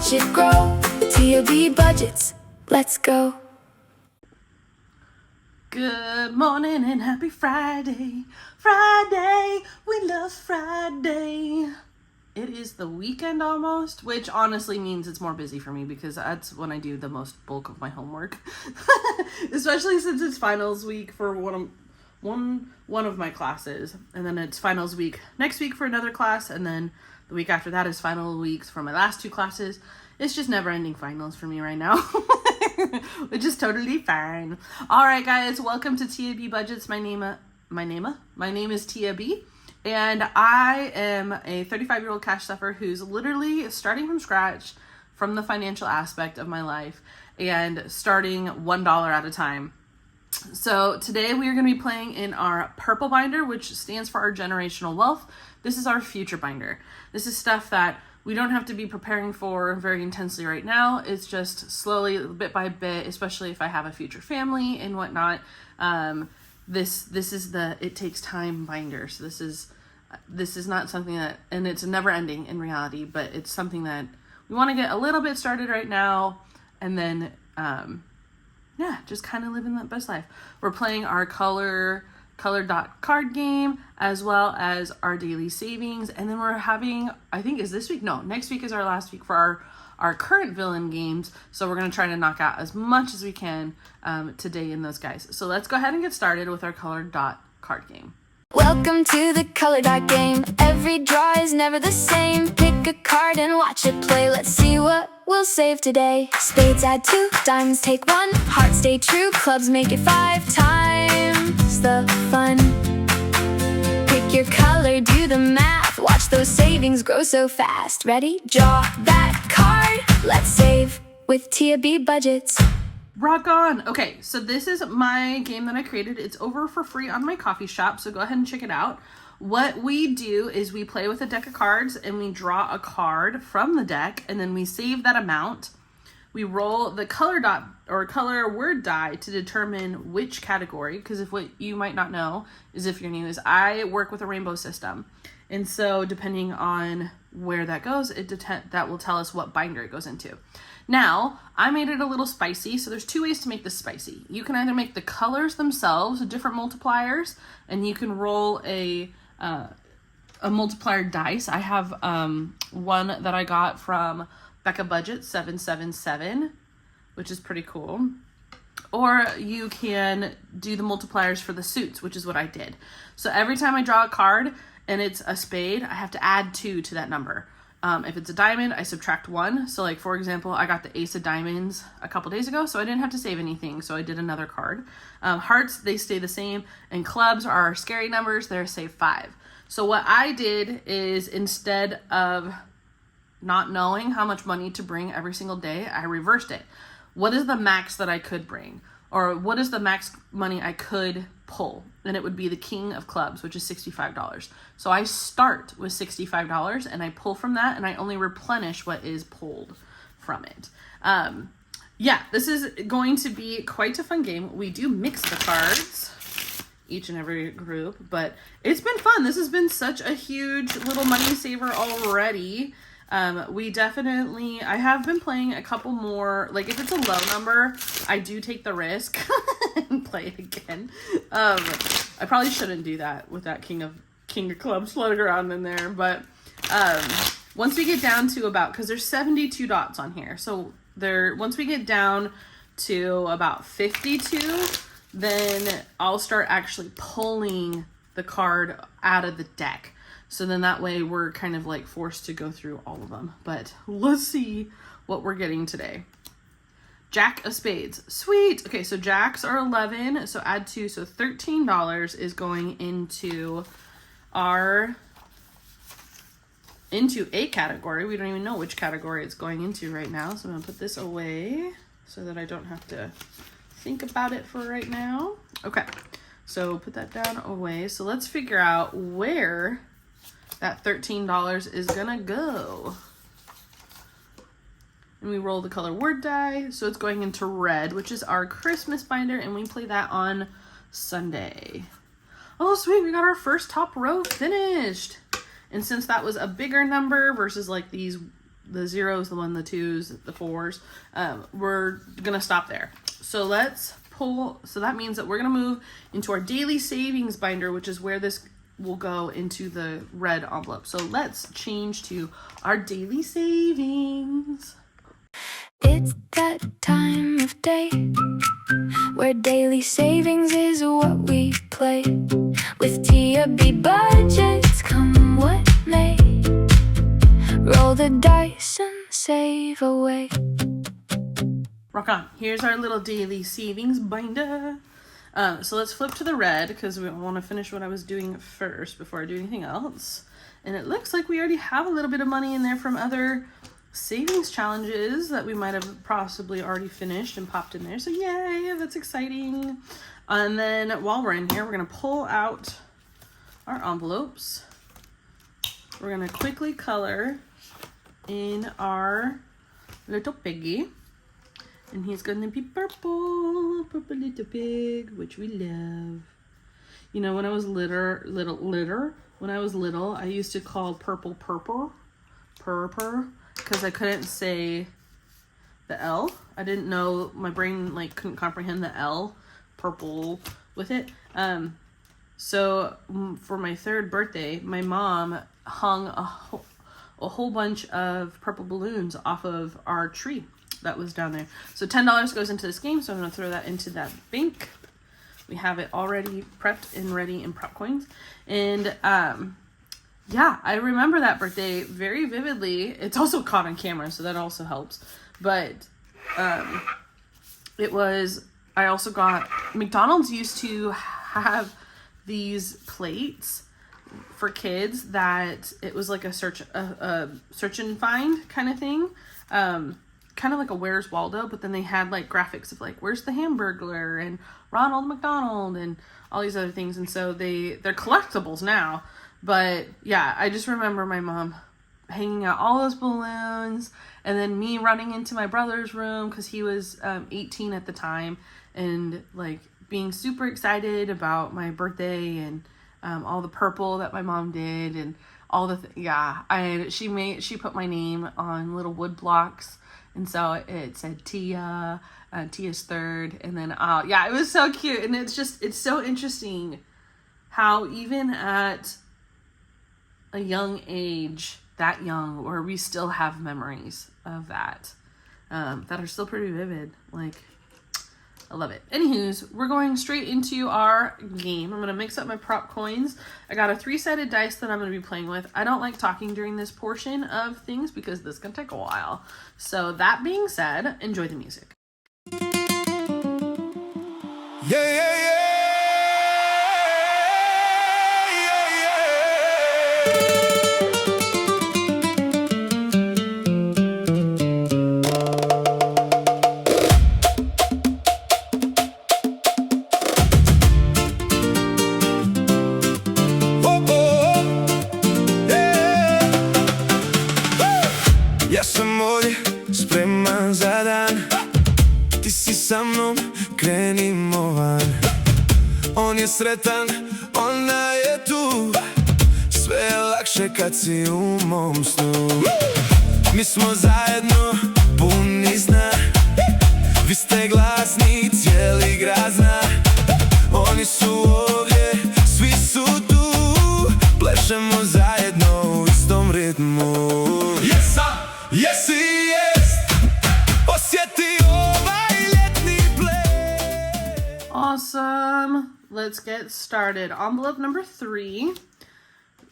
watch it grow. TOB budgets, let's go. Good morning and happy Friday. Friday, we love Friday. It is the weekend almost, which honestly means it's more busy for me because that's when I do the most bulk of my homework. Especially since it's finals week for one of my classes, and then it's finals week next week for another class, and then the week after that is final weeks for my last two classes. It's just never-ending finals for me right now, which is totally fine. All right, guys, welcome to TAB Budgets. My name is Tia B, and I am a 35-year-old cash stuffer who's literally starting from scratch from the financial aspect of my life and starting $1 at a time. So today we are going to be playing in our purple binder, which stands for our generational wealth. This is our future binder. This is stuff that we don't have to be preparing for very intensely right now. It's just slowly, bit by bit, especially if I have a future family and whatnot. This is the it takes time binder. So this is not something that, and it's never ending in reality, but it's something that we want to get a little bit started right now, and then just kind of living that best life. We're playing our color dot card game as well as our daily savings, and then we're having, I think is this week, no, next week is our last week for our current villain games, so we're going to try to knock out as much as we can today in those guys. So let's go ahead and get started with our color dot card game. Welcome to the color dot game. Every draw is never the same. Pick a card and watch it play. Let's see what we'll save today. Spades add 2, diamonds take 1, hearts stay true, clubs make it 5 times the fun. Pick your color, do the math, watch those savings grow so fast. Ready? Draw that card. Let's save with TAB budgets. Rock on. Okay, so this is my game that I created. It's over for free on my coffee shop, so go ahead and check it out. What we do is we play with a deck of cards and we draw a card from the deck, and then we save that amount. We roll the color dot or color word die to determine which category, because if what you might not know is, if you're new, is I work with a rainbow system. And so depending on where that goes, that will tell us what binder it goes into. Now, I made it a little spicy, so there's 2 ways to make this spicy. You can either make the colors themselves different multipliers, and you can roll a multiplier dice. I have one that I got from Becca Budget 777, which is pretty cool. Or you can do the multipliers for the suits, which is what I did. So every time I draw a card and it's a spade, I have to add 2 to that number. If it's a diamond, I subtract 1. So like, for example, I got the ace of diamonds a couple days ago, so I didn't have to save anything. So I did another card. Hearts, they stay the same. And clubs are our scary numbers. They're save 5. So what I did is, instead of not knowing how much money to bring every single day, I reversed it. What is the max that I could bring? Or what is the max money I could pull? And it would be the king of clubs, which is $65. So I start with $65 and I pull from that, and I only replenish what is pulled from it. This is going to be quite a fun game. We do mix the cards, each and every group, but it's been fun. This has been such a huge little money saver already. I have been playing a couple more, like if it's a low number, I do take the risk and play it again. I probably shouldn't do that with that king of clubs floating around in there, but once we get down to about, because there's 72 dots on here, so once we get down to about 52, then I'll start actually pulling the card out of the deck. So then that way we're kind of like forced to go through all of them. But let's see what we're getting today. Jack of spades. Sweet. Okay, so jacks are 11. So add 2. So $13 is going into a category. We don't even know which category it's going into right now. So I'm going to put this away so that I don't have to think about it for right now. Okay, so put that down away. So let's figure out where that $13 is gonna go. And we roll the color word die. So it's going into red, which is our Christmas binder, and we play that on Sunday. Oh, sweet, we got our first top row finished. And since that was a bigger number versus like these the zeros, the 1, the 2s, the 4s. We're gonna stop there. So let's pull, so that means that we're gonna move into our daily savings binder, which is where this will go into the red envelope. So let's change to our daily savings. It's that time of day where daily savings is what we play. With TB budgets, come what may. Roll the dice and save away. Rock on. Here's our little daily savings binder. So let's flip to the red because we want to finish what I was doing first before I do anything else. And it looks like we already have a little bit of money in there from other savings challenges that we might have possibly already finished and popped in there. So yay, that's exciting. And then while we're in here, we're going to pull out our envelopes. We're going to quickly color in our little piggy. And he's going to be purple little pig, which we love. You know, when I was little, I used to call purple, because I couldn't say the L. I didn't know, my brain like couldn't comprehend the L, purple, with it. So for my 3rd birthday, my mom hung a whole bunch of purple balloons off of our tree that was down there. So $10 goes into this game, so I'm going to throw that into that bank. We have it already prepped and ready in prop coins. And yeah, I remember that birthday very vividly. It's also caught on camera, so that also helps. But it was, I also got, McDonald's used to have these plates for kids that it was like a search and find kind of thing. Kind of like a Where's Waldo, but then they had like graphics of like, where's the Hamburglar and Ronald McDonald and all these other things. And so they're collectibles now. But yeah, I just remember my mom hanging out all those balloons and then me running into my brother's room because he was 18 at the time and like being super excited about my birthday and all the purple that my mom did and all the she put my name on little wood blocks. And so it said Tia, Tia's 3rd, and then, yeah, it was so cute. And it's so interesting how even at a young age, that young, where we still have memories of that are still pretty vivid. Like, I love it. Anywho's, we're going straight into our game. I'm going to mix up my prop coins. I got a 3-sided dice that I'm going to be playing with. I don't like talking during this portion of things because this can take a while. So that being said, enjoy the music. Ja sam ovdje, spreman za dan. Ti si sa mnom, krenimo van. On je sretan, ona je tu. Sve je lakše kad si u mom snu. Mi smo zajedno, puni sna. Vi ste glasni, cijeli grad zna. Oni su ovdje, svi su tu. Plešemo zajedno u istom ritmu. Jesi, jest, osjeti ovaj ljetni ples. Awesome. Let's get started. Envelope number 3.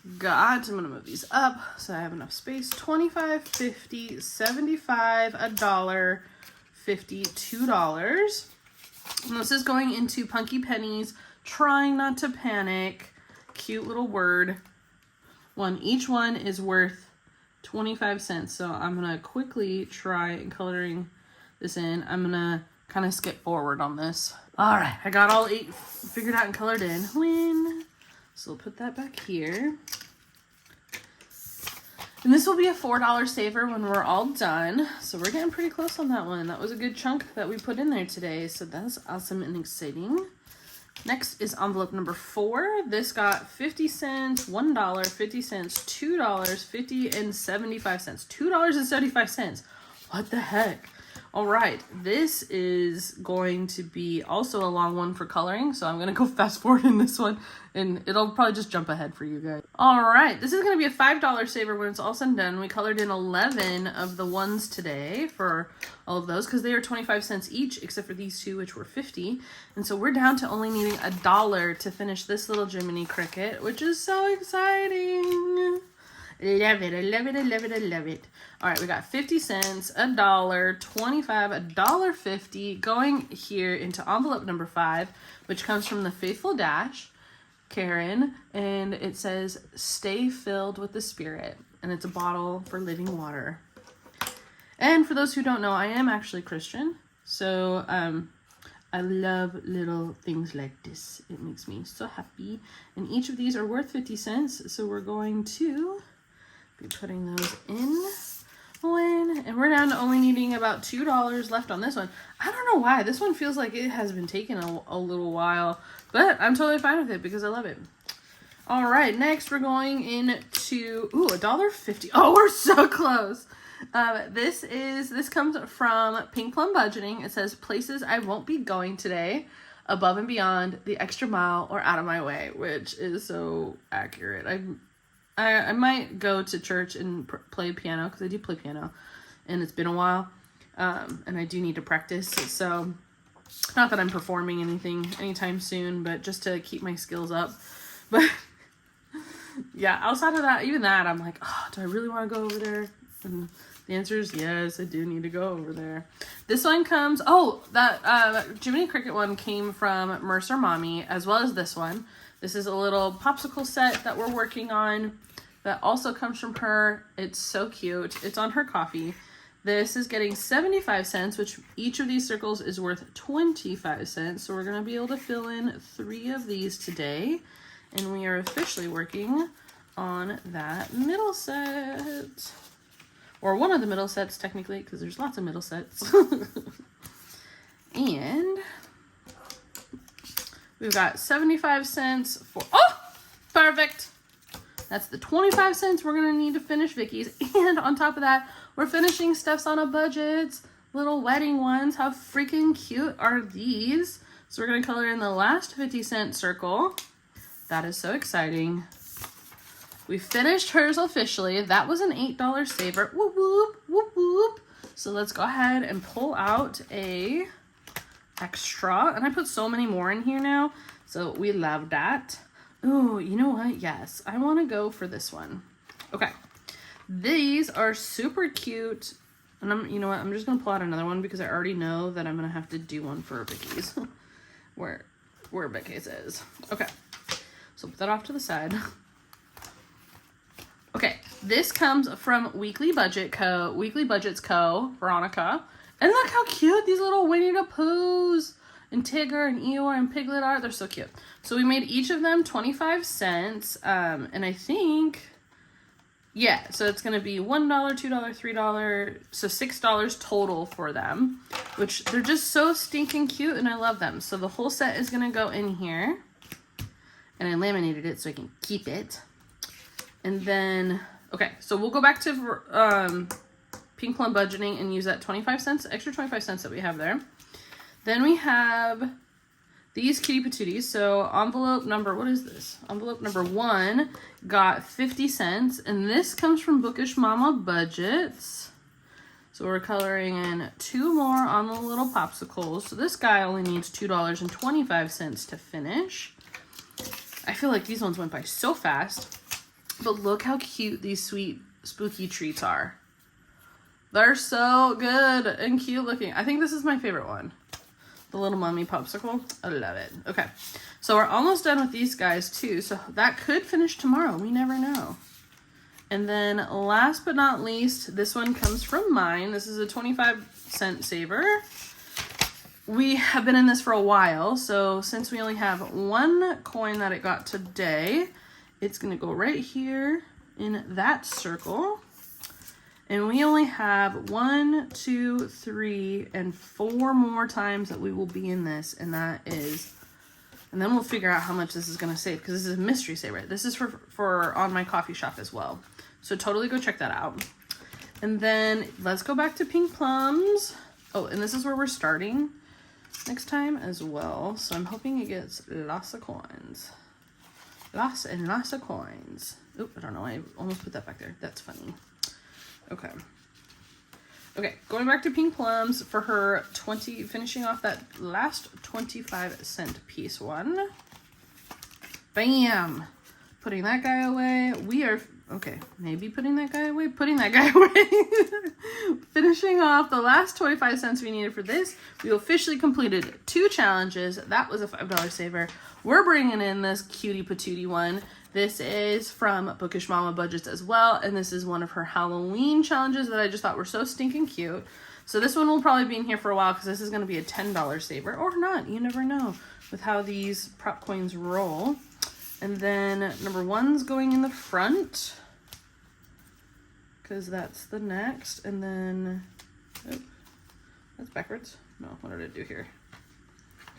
I'm going to move these up so I have enough space. 25, 50, 75, $1, $52. And this is going into Punky Penny's Trying Not to Panic. Cute little word. Each one is worth 25 cents. So I'm going to quickly try coloring this in. I'm going to kind of skip forward on this. All right. I got all 8 figured out and colored in. So we'll put that back here. And this will be a $4 saver when we're all done. So we're getting pretty close on that one. That was a good chunk that we put in there today. So that's awesome and exciting. Next is envelope number 4. This got 50 cents, $1, 50 cents, $2, 50, and 75 cents. $2.75. What the heck? All right, this is going to be also a long one for coloring, so I'm going to go fast forward in this one, and it'll probably just jump ahead for you guys. All right, this is going to be a $5 saver when it's all said and done. We colored in 11 of the ones today for all of those because they are 25 cents each, except for these two, which were 50. And so we're down to only needing $1 to finish this little Jimminy Cricket, which is so exciting. Love it, I love it, I love it, I love it. All right, we got 50 cents, $1, 25, $1.50 going here into envelope number 5, which comes from the Faithful Dash, Karen, and it says, "Stay filled with the Spirit," and it's a bottle for living water. And for those who don't know, I am actually Christian, so I love little things like this. It makes me so happy. And each of these are worth 50 cents, so we're going to be putting those in. And we're down to only needing about $2 left on this one. I don't know why. This one feels like it has been taking a little while, but I'm totally fine with it because I love it. All right, next we're going into, $1.50. Oh, we're so close. This comes from Pink Plum Budgeting. It says, "Places I won't be going today, above and beyond the extra mile or out of my way," which is so accurate. I might go to church and play piano because I do play piano, and it's been a while, and I do need to practice. So, not that I'm performing anything anytime soon, but just to keep my skills up. But yeah, outside of that, even that, I'm like, oh, do I really want to go over there? And the answer is yes, I do need to go over there. This one comes, that Jimminy Cricket one came from Mercer Mommy, as well as this one. This is a little popsicle set that we're working on that also comes from her. It's so cute. It's on her coffee. This is getting 75 cents, which each of these circles is worth 25 cents. So we're going to be able to fill in 3 of these today. And we are officially working on that middle set. Or one of the middle sets, technically, because there's lots of middle sets. And we've got 75 cents for, perfect. That's the 25 cents we're going to need to finish Vicky's. And on top of that, we're finishing Steph's on a Budget, little wedding ones. How freaking cute are these? So we're going to color in the last 50-cent circle. That is so exciting. We finished hers officially. That was an $8 saver. Whoop, whoop, whoop, whoop. So let's go ahead and pull out a extra. And I put so many more in here now. So we love that. Ooh, you know what? Yes, I want to go for this one. Okay. These are super cute. And you know what? I'm just going to pull out another one because I already know that I'm going to have to do one for Vicky's. where Vicky's is. Okay. So put that off to the side. Okay, this comes from Weekly Budgets Co., Veronica. And look how cute these little Winnie the Poohs and Tigger and Eeyore and Piglet are. They're so cute. So we made each of them 25 cents. And I think, yeah, so it's going to be $1, $2, $3, so $6 total for them, which they're just so stinking cute and I love them. So the whole set is going to go in here. And I laminated it so I can keep it. And then, okay, so we'll go back to Pink Plum Budgeting and use that 25 cents, extra 25 cents that we have there. Then we have these kitty patooties. So envelope number, what is this? Envelope number 1 got 50 cents. And this comes from Bookish Mama Budgets. So we're coloring in 2 more on the little popsicles. So this guy only needs $2.25 to finish. I feel like these ones went by so fast. But look how cute these sweet, spooky treats are. They're so good and cute looking. I think this is my favorite one. The little mummy popsicle. I love it. Okay. So we're almost done with these guys too. So that could finish tomorrow. We never know. And then last but not least, this one comes from mine. This is a 25-cent saver. We have been in this for a while. So since we only have 1 coin that it got today, it's going to go right here in that circle. And we only have 1, 2, 3, and 4 more times that we will be in this. And And then we'll figure out how much this is going to save, because this is a mystery saver. This is for on my coffee shop as well. So totally go check that out. And then let's go back to pink plums. Oh, and this is where we're starting next time as well. So I'm hoping it gets lots of coins. Lots and lots of coins. Oop, I don't know. I almost put that back there. That's funny. Okay. Okay, going back to pink plums for her 20, finishing off that last 25-cent piece one. Bam! Putting that guy away. We are, okay, maybe putting that guy away, putting that guy away. Finishing off the last 25 cents we needed for this. We officially completed 2 challenges. That was a $5 saver. We're bringing in this cutie patootie one. This is from Bookish Mama Budgets as well, and this is one of her Halloween challenges that I just thought were so stinking cute. So this one will probably be in here for a while, because this is going to be a $10 saver, or not. You never know with how these prop coins roll. And then number 1's going in the front, because that's the next. And then, oh, that's backwards. No, what did I do here?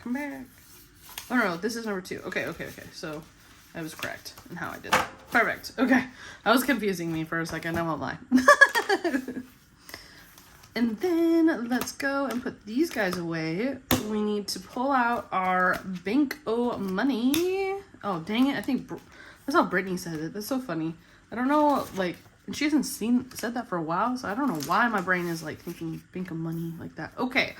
Come back. Oh no, this is number 2. Okay. So I was correct in how I did that. Perfect. Okay. That was confusing me for a second, I won't lie. And then let's go and put these guys away. We need to pull out our bank-o money. Oh, dang it. I think that's how Brittany said it. That's so funny. I don't know, like, and she hasn't said that for a while, so I don't know why my brain is, like, thinking bank of money like that. Okay.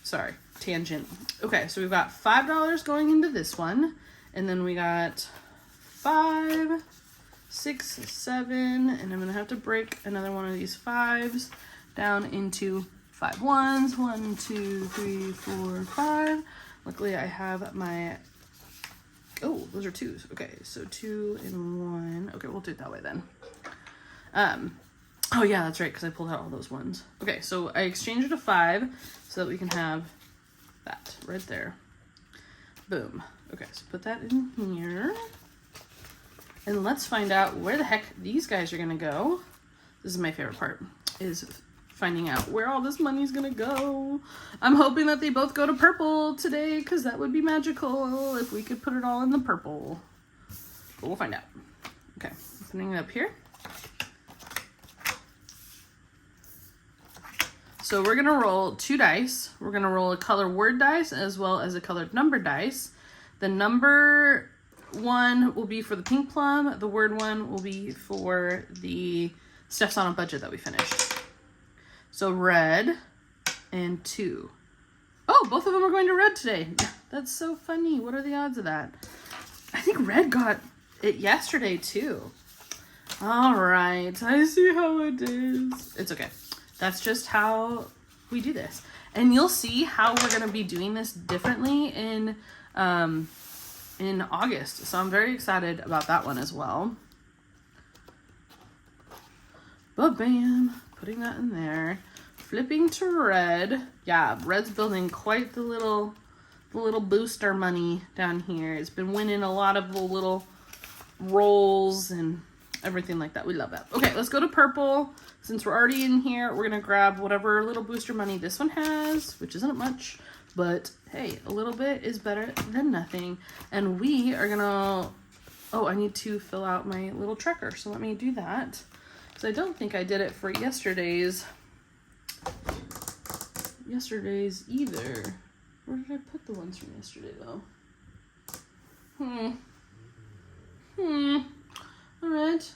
Sorry. Tangent. Okay, so we've got $5 going into this one. And then we got 5, 6, 7, and I'm gonna have to break another one of these 5s down into 5 1s. 1, 2, 3, 4, 5. Luckily I have my, oh, those are 2s. Okay, so 2 and 1. Okay, we'll do it that way then. Oh yeah, that's right, because I pulled out all those ones. Okay, so I exchanged a 5 so that we can have that right there. Boom. Okay, so put that in here. And let's find out where the heck these guys are gonna go. This is my favorite part, is finding out where all this money's gonna go. I'm hoping that they both go to purple today, because that would be magical if we could put it all in the purple. But we'll find out. Okay, opening it up here. So we're gonna roll 2 dice. We're gonna roll a color word dice as well as a colored number dice. The number 1 will be for the pink plum. The word 1 will be for the Steph's on a Budget that we finished. So red and 2. Oh, both of them are going to red today. That's so funny. What are the odds of that? I think red got it yesterday too. All right, I see how it is. It's okay. That's just how we do this. And you'll see how we're going to be doing this differently in August. So I'm very excited about that one as well. Ba-bam. Putting that in there. Flipping to red. Yeah, red's building quite the little booster money down here. It's been winning a lot of the little rolls and everything like that. We love that. Okay, let's go to purple. Since we're already in here, we're going to grab whatever little booster money this one has, which isn't much, but hey, a little bit is better than nothing. And we are going to, oh, I need to fill out my little tracker, so let me do that. Because I don't think I did it for yesterday's either. Where did I put the ones from yesterday, though? All right.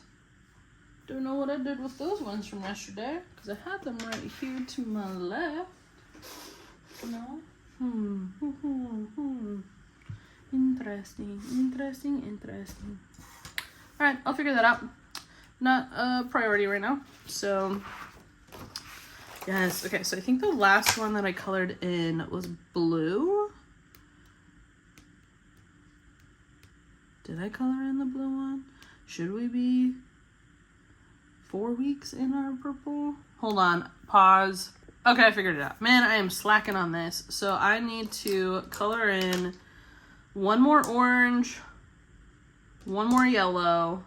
Don't know what I did with those ones from yesterday, because I had them right here to my left. No? Interesting. All right, I'll figure that out. Not a priority right now. So, yes. Okay, so I think the last one that I colored in was blue. Did I color in the blue one? Should we be 4 weeks in our purple? Hold on, pause. Okay, I figured it out. Man, I am slacking on this. So I need to color in 1 more orange, 1 more yellow.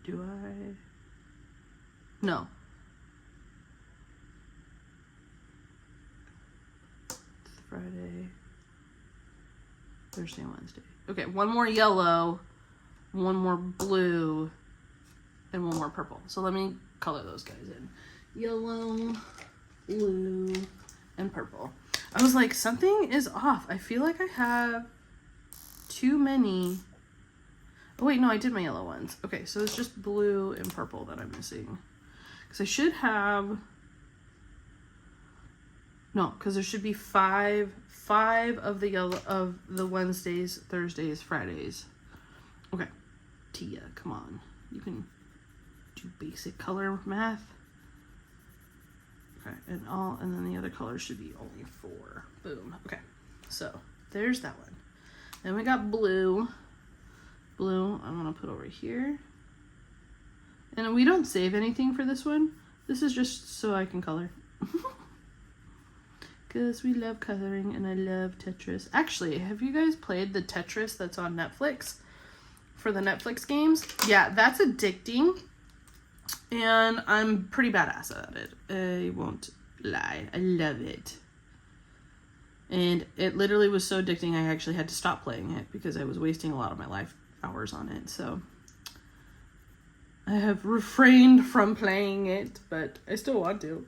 Do I? No. Friday, Thursday, Wednesday. Okay, one more yellow, one more blue, and one more purple. So let me color those guys in. Yellow, blue, and purple. I was like, something is off. I feel like I have too many. Oh wait, no, I did my yellow ones. Okay, so it's just blue and purple that I'm missing. Because I should have... No, because there should be five of the yellow of the Wednesdays, Thursdays, Fridays. Okay, Tia, come on. You can do basic color math. Okay, and then the other colors should be only 4. Boom. Okay, so there's that one. Then we got blue. Blue, I'm gonna put over here. And we don't save anything for this one. This is just so I can color. Because we love coloring and I love Tetris. Actually, have you guys played the Tetris that's on Netflix? For the Netflix games? Yeah, that's addicting. And I'm pretty badass at it. I won't lie. I love it. And it literally was so addicting I actually had to stop playing it because I was wasting a lot of my life hours on it. So I have refrained from playing it, but I still want to.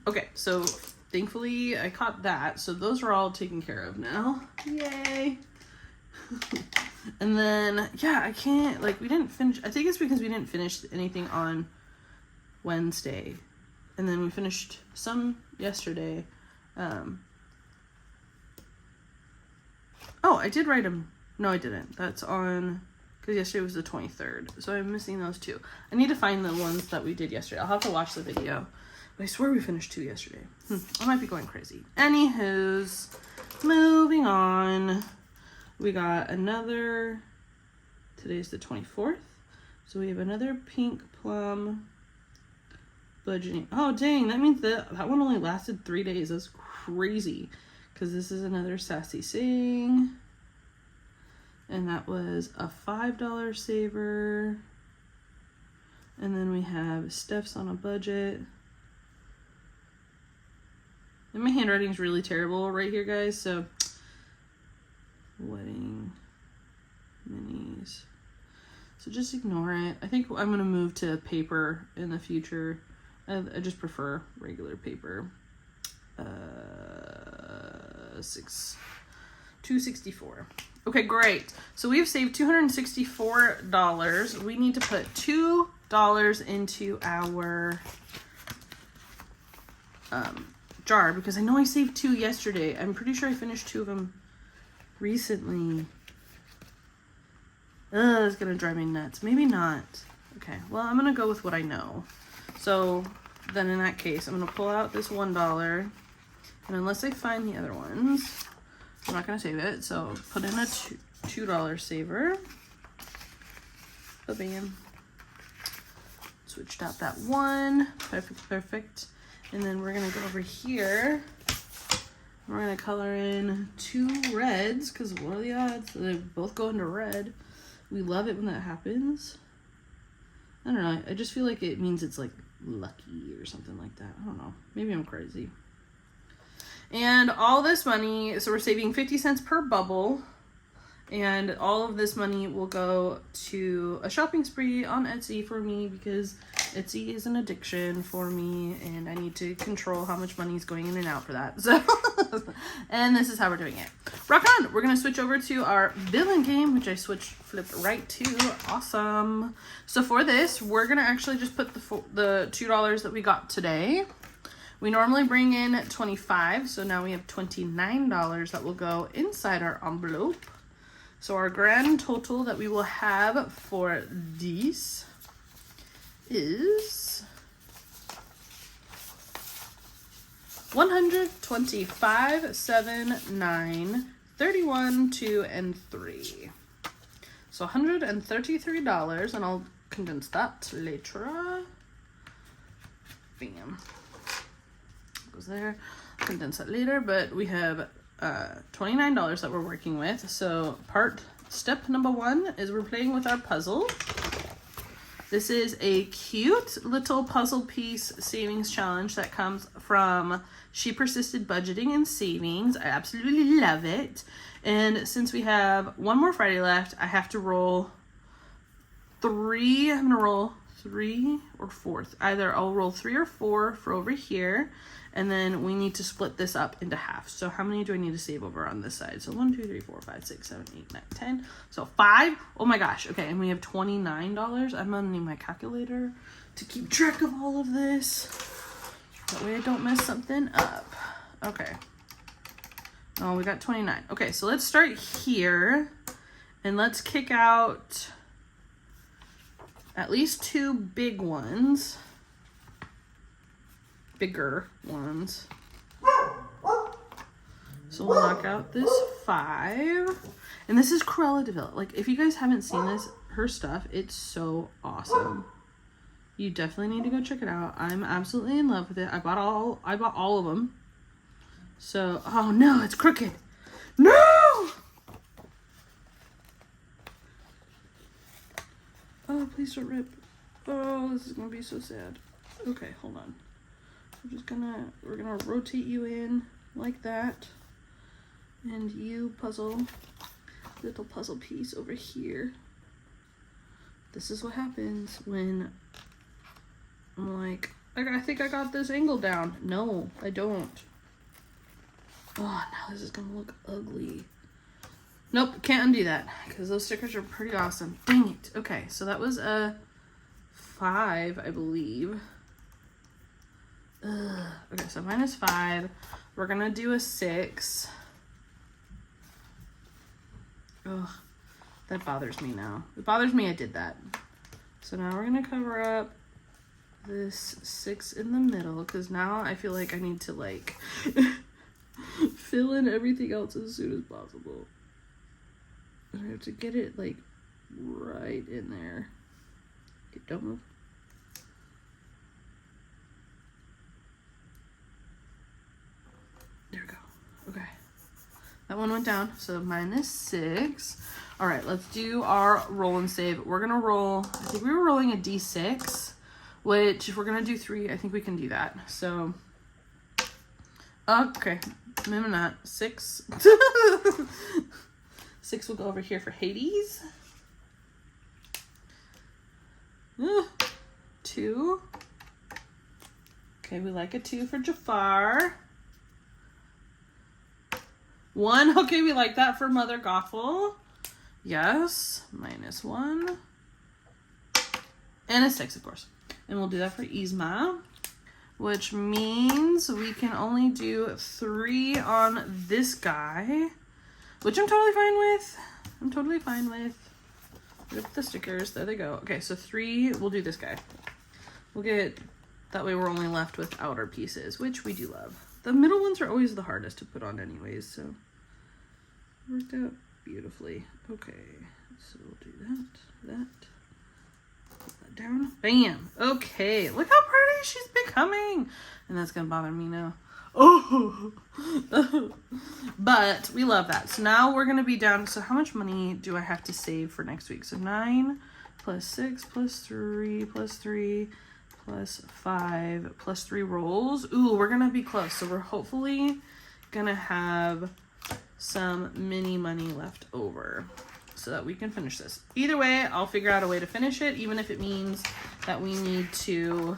Okay, so thankfully I caught that. So those are all taken care of now. Yay. And then, yeah, I can't, like, we didn't finish. I think it's because we didn't finish anything on Wednesday. And then we finished some yesterday. Oh, I did write them. No, I didn't. That's on, because yesterday was the 23rd. So I'm missing those 2. I need to find the ones that we did yesterday. I'll have to watch the video. But I swear we finished 2 yesterday. I might be going crazy. Anywho's, moving on. We got another, today's the 24th. So we have another pink plum budgeting. Oh, dang. That means that one only lasted 3 days. That's crazy. Because this is another Sassy Sing. And that was a $5 saver. And then we have Steph's on a budget. And my handwriting's really terrible right here, guys. So, wedding minis. So just ignore it. I think I'm going to move to paper in the future. I just prefer regular paper. $264. Okay, great. So we've saved $264. We need to put $2 into our jar because I know I saved 2 yesterday. I'm pretty sure I finished 2 of them recently. It's gonna drive me nuts. Maybe not. Okay, well, I'm gonna go with what I know. So then in that case, I'm gonna pull out this $1, and unless I find the other ones, I'm not gonna save it. So put in a $2 saver. Bam. Switched out that 1. Perfect, perfect. And then we're gonna go over here. We're gonna color in 2 reds, because what are the odds? They both go into red. We love it when that happens. I don't know. I just feel like it means it's like lucky or something like that. I don't know. Maybe I'm crazy. And all this money, so we're saving 50 cents per bubble. And all of this money will go to a shopping spree on Etsy for me because Etsy is an addiction for me and I need to control how much money is going in and out for that. So, and this is how we're doing it. Rock on! We're going to switch over to our villain game, which I flipped right to. Awesome. So for this, we're going to actually just put the $2 that we got today. We normally bring in $25, so now we have $29 that will go inside our envelope. So our grand total that we will have for these is $125.79, 31, 2, and 3. So $133, and I'll condense that later. Bam. Goes there. Condense that later, but we have $29 that we're working with. So step number 1 is we're playing with our puzzle. This is a cute little puzzle piece savings challenge that comes from She Persisted Budgeting and Savings. I absolutely love it. And since we have one more Friday left, I have to roll 3. I'm going to roll 3 or 4. Either I'll roll 3 or 4 for over here. And then we need to split this up into half. So how many do I need to save over on this side? So 1, 2, 3, 4, 5, 6, 7, 8, 9, 10. So 5. Oh my gosh. Okay, and we have $29. I'm gonna need my calculator to keep track of all of this. That way I don't mess something up. Okay. Oh, we got 29. Okay, so let's start here. And let's kick out at least 2 big ones. Bigger ones. So we'll knock out this 5. And this is Cruella DeVille. Like, if you guys haven't seen this, her stuff, it's so awesome. You definitely need to go check it out. I'm absolutely in love with it. I bought all of them. So, oh no, it's crooked. No! Oh, please don't rip. Oh, this is gonna be so sad. Okay, hold on. We're gonna rotate you in like that. And you little puzzle piece over here. This is what happens when I'm like, I think I got this angle down. No, I don't. Oh, now this is gonna look ugly. Nope, can't undo that because those stickers are pretty awesome. Dang it. Okay, so that was a 5, I believe. Okay, so minus 5. We're gonna do a 6. Ugh, that bothers me now. It bothers me I did that. So now we're gonna cover up this 6 in the middle because now I feel like I need to like fill in everything else as soon as possible. I have to get it like right in there. Okay, don't move. There we go. Okay. That one went down. So minus 6. All right, let's do our roll and save. We're going to roll, I think we were rolling a d6, which if we're going to do 3, I think we can do that. So, okay. Maybe not. 6. 6 will go over here for Hades. 2. Okay, we like a 2 for Jafar. 1. Okay, we like that for Mother Gothel. Yes. Minus 1. And a 6, of course. And we'll do that for Yzma, which means we can only do 3 on this guy, which I'm totally fine with. I'm totally fine with. Rip the stickers. There they go. Okay, so 3, we'll do this guy. We'll get, that way we're only left with outer pieces, which we do love. The middle ones are always the hardest to put on anyways, so it worked out beautifully. Okay, so we'll do that. Put that down. Bam! Okay, look how pretty she's becoming! And that's gonna bother me now. Oh! But we love that. So now we're gonna be down, so how much money do I have to save for next week? So 9 plus 6 plus 3 plus 3 plus 5 plus 3 rolls. Ooh, we're gonna be close. So we're hopefully gonna have some mini money left over so that we can finish this. Either way, I'll figure out a way to finish it, even if it means that we need to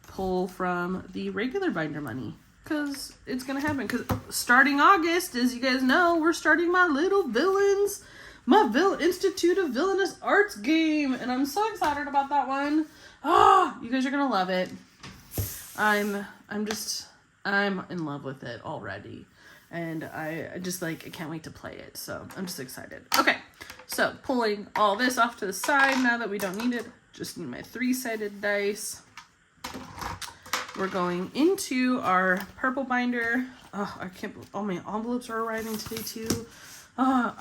pull from the regular binder money, because it's gonna happen. Because starting August, as you guys know, we're starting my little villains, my Institute of Villainous Arts game, and I'm so excited about that one. Oh, you guys are gonna love it. I'm in love with it already, and I just like, I can't wait to play it, so I'm just excited. Okay, so pulling all this off to the side now that we don't need it, just need my 3-sided dice. We're going into our purple binder. Oh, I can't believe all my envelopes are arriving today too. Oh,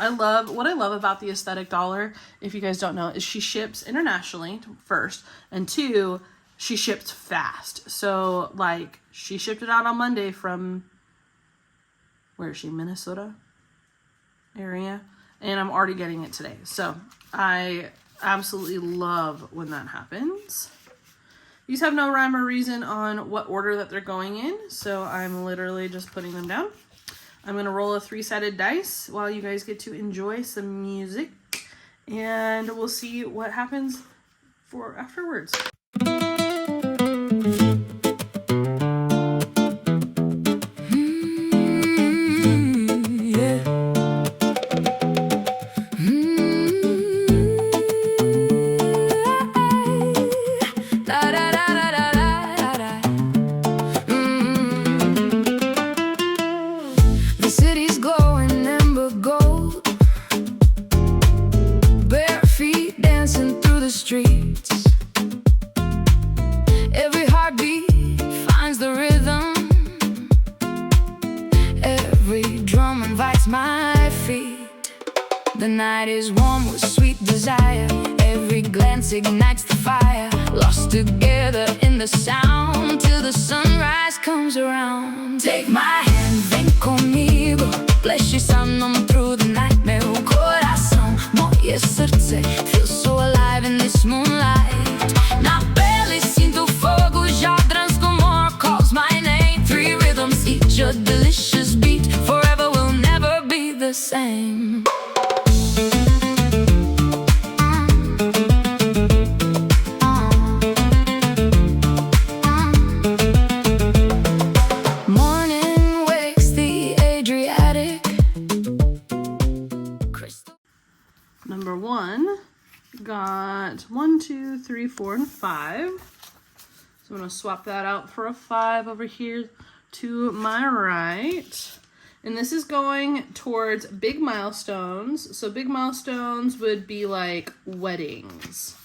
what I love about the Aesthetic Dollar, if you guys don't know, is she ships internationally first, and 2, she ships fast. So like, she shipped it out on Monday from, where is she, Minnesota area, and I'm already getting it today. So I absolutely love when that happens. These have no rhyme or reason on what order that they're going in, so I'm literally just putting them down. I'm going to roll a 3-sided dice while you guys get to enjoy some music, and we'll see what happens for afterwards. The night is warm with sweet desire. Every glance ignites the fire. Lost together in the sound till the sunrise comes around. Take my hand, ven conmigo. Pleśćisanom through the night. Meu coração, moje srce feels so alive in this moonlight. Na pele sinto fogo, já transformor calls my name. 3 rhythms, each a delicious beat. Forever will never be the same. Number 1 got 1, 2, 3, 4, and 5. So I'm going to swap that out for a 5 over here to my right. And this is going towards big milestones. So big milestones would be like weddings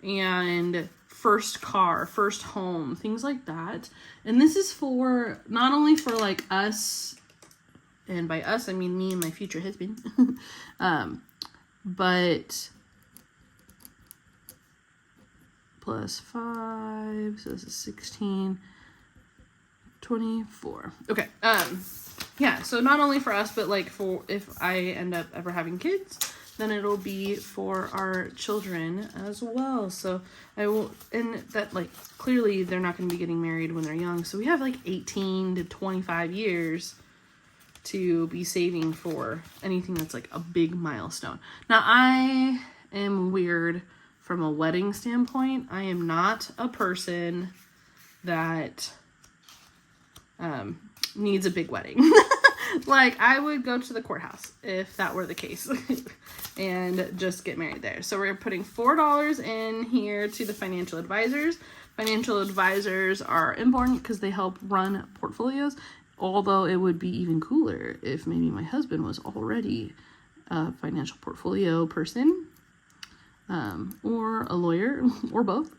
and first car, first home, things like that. And this is for not only for like us, and by us I mean me and my future husband, but plus 5, so this is 16, 24. Okay, yeah, so not only for us, but like for if I end up ever having kids, then it'll be for our children as well. So I will, and that like clearly they're not going to be getting married when they're young, so we have like 18 to 25 years to be saving for anything that's like a big milestone. Now, I am weird from a wedding standpoint. I am not a person that needs a big wedding. Like, I would go to the courthouse if that were the case and just get married there. So we're putting $4 in here to the financial advisors. Financial advisors are important because they help run portfolios. Although it would be even cooler if maybe my husband was already a financial portfolio person, or a lawyer, or both.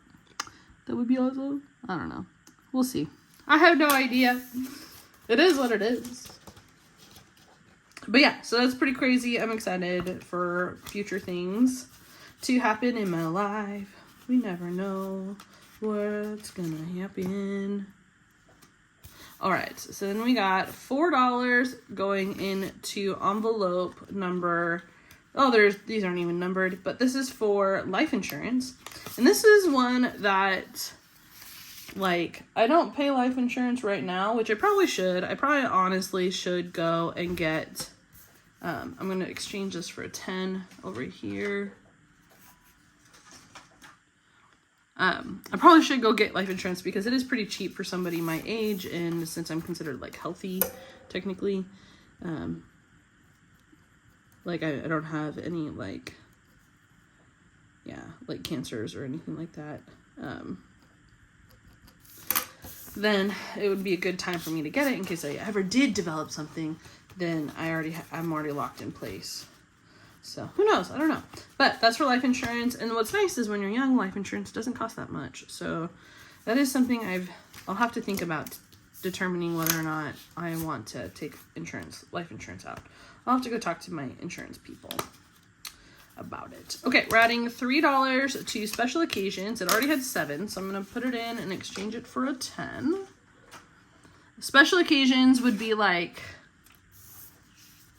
That would be awesome. I don't know. We'll see. I have no idea. It is what it is. But yeah, so that's pretty crazy. I'm excited for future things to happen in my life. We never know what's gonna happen. Alright, so then we got $4 going into envelope number, these aren't even numbered, but this is for life insurance. And this is one that, like, I don't pay life insurance right now, which I probably should. I probably honestly should go and get, I'm going to exchange this for a 10 over here. I probably should go get life insurance because it is pretty cheap for somebody my age, and since I'm considered like healthy technically, like I don't have any like cancers or anything like that, then it would be a good time for me to get it in case I ever did develop something. Then I'm already locked in place. So who knows? I don't know. But that's for life insurance. And what's nice is when you're young, life insurance doesn't cost that much. So that is something I'll have to think about determining whether or not I want to take life insurance out. I'll have to go talk to my insurance people about it. Okay, we're adding $3 to special occasions. It already had 7, so I'm going to put it in and exchange it for a 10. Special occasions would be like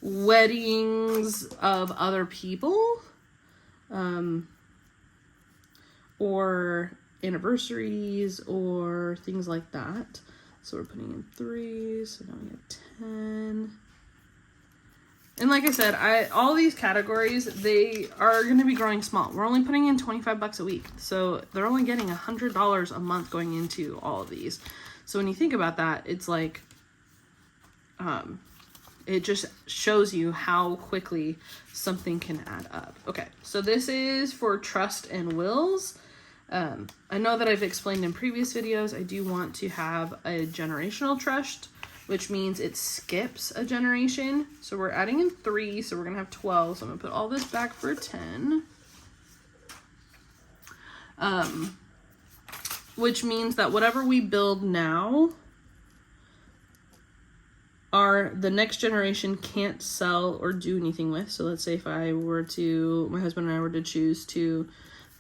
weddings of other people. or anniversaries or things like that. So we're putting in 3, so now we have 10. And like I said, all these categories, they are going to be growing small. We're only putting in $25 a week. So they're only getting $100 a month going into all of these. So when you think about that, it's like, it just shows you how quickly something can add up. Okay, so this is for trust and wills. I know that I've explained in previous videos, I do want to have a generational trust, which means it skips a generation. So we're adding in 3, so we're gonna have 12. So I'm gonna put all this back for 10. Which means that whatever we build now, the next generation can't sell or do anything with. So let's say if my husband and I were to choose to,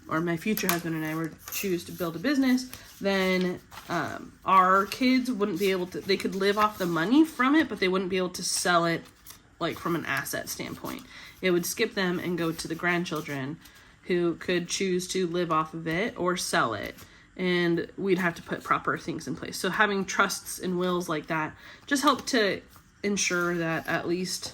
or my future husband and I were to choose to build a business, then our kids wouldn't be able to, they could live off the money from it, but they wouldn't be able to sell it like from an asset standpoint. It would skip them and go to the grandchildren who could choose to live off of it or sell it. And we'd have to put proper things in place. So having trusts and wills like that just help to ensure that at least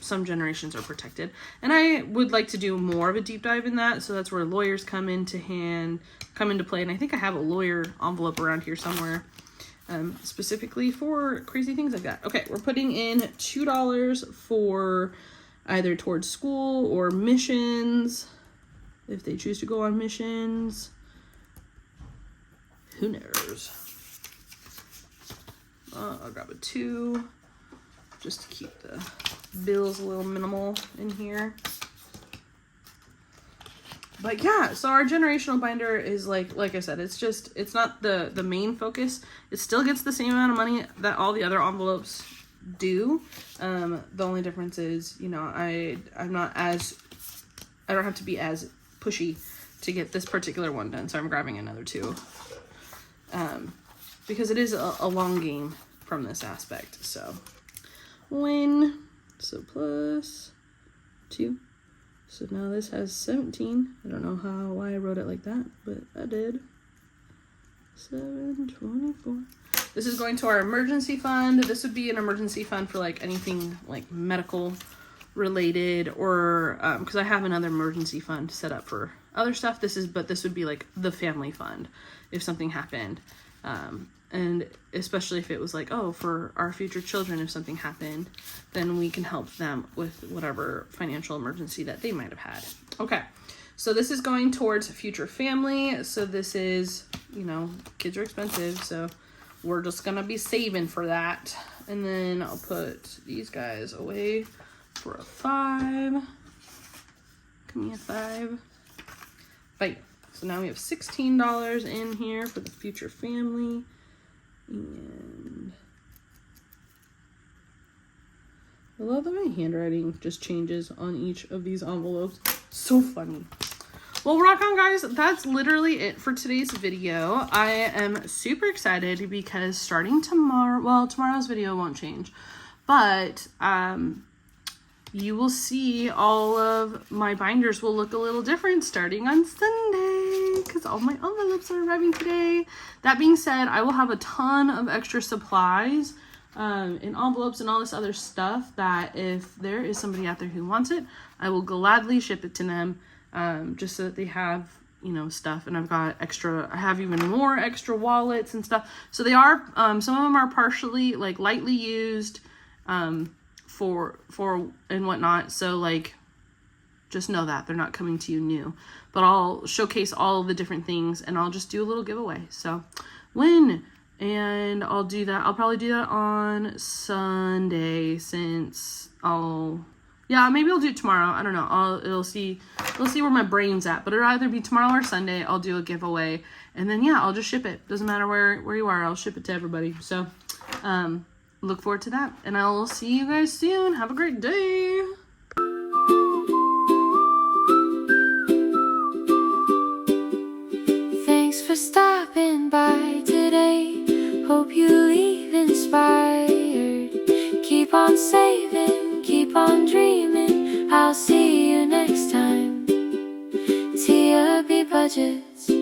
some generations are protected. And I would like to do more of a deep dive in that. So that's where lawyers come into play. And I think I have a lawyer envelope around here somewhere, specifically for crazy things like that. Okay, we're putting in $2 for either towards school or missions, if they choose to go on missions. Who knows? I'll grab a 2 just to keep the bills a little minimal in here. But yeah, so our generational binder is like I said, it's not the main focus. It still gets the same amount of money that all the other envelopes do. The only difference is, you know, I don't have to be as pushy to get this particular one done. So I'm grabbing another 2. Because it is a long game from this aspect. So plus 2. So now this has 17. I don't know why I wrote it like that, but I did. 724. This is going to our emergency fund. This would be an emergency fund for like anything like medical related, or because I have another emergency fund set up for other stuff. This would be like the family fund if something happened. And especially if it was like, oh, for our future children, if something happened, then we can help them with whatever financial emergency that they might have had. Okay, so this is going towards future family. So this is, you know, kids are expensive, so we're just gonna be saving for that. And then I'll put these guys away for a 5. Give me a 5. Bye. So now we have $16 in here for the future family. And I love that my handwriting just changes on each of these envelopes. So funny. Well, rock on, guys. That's literally it for today's video. I am super excited because starting tomorrow, well, tomorrow's video won't change, but you will see all of my binders will look a little different starting on Sunday because all my envelopes are arriving today. That being said, I will have a ton of extra supplies and envelopes and all this other stuff that if there is somebody out there who wants it, I will gladly ship it to them, just so that they have, you know, stuff. And I have even more extra wallets and stuff. So they are, some of them are partially like lightly used, for and whatnot. So like, just know that they're not coming to you new, but I'll showcase all of the different things and I'll just do a little giveaway. So and I'll do that. I'll probably do that on Sunday since maybe I'll do it tomorrow. I don't know. We'll see where my brain's at, but it'll either be tomorrow or Sunday. I'll do a giveaway and then, yeah, I'll just ship it. Doesn't matter where you are. I'll ship it to everybody. So, look forward to that, and I will see you guys soon. Have a great day. Thanks for stopping by today. Hope you leave inspired. Keep on saving, keep on dreaming. I'll see you next time. Tia, be budgets.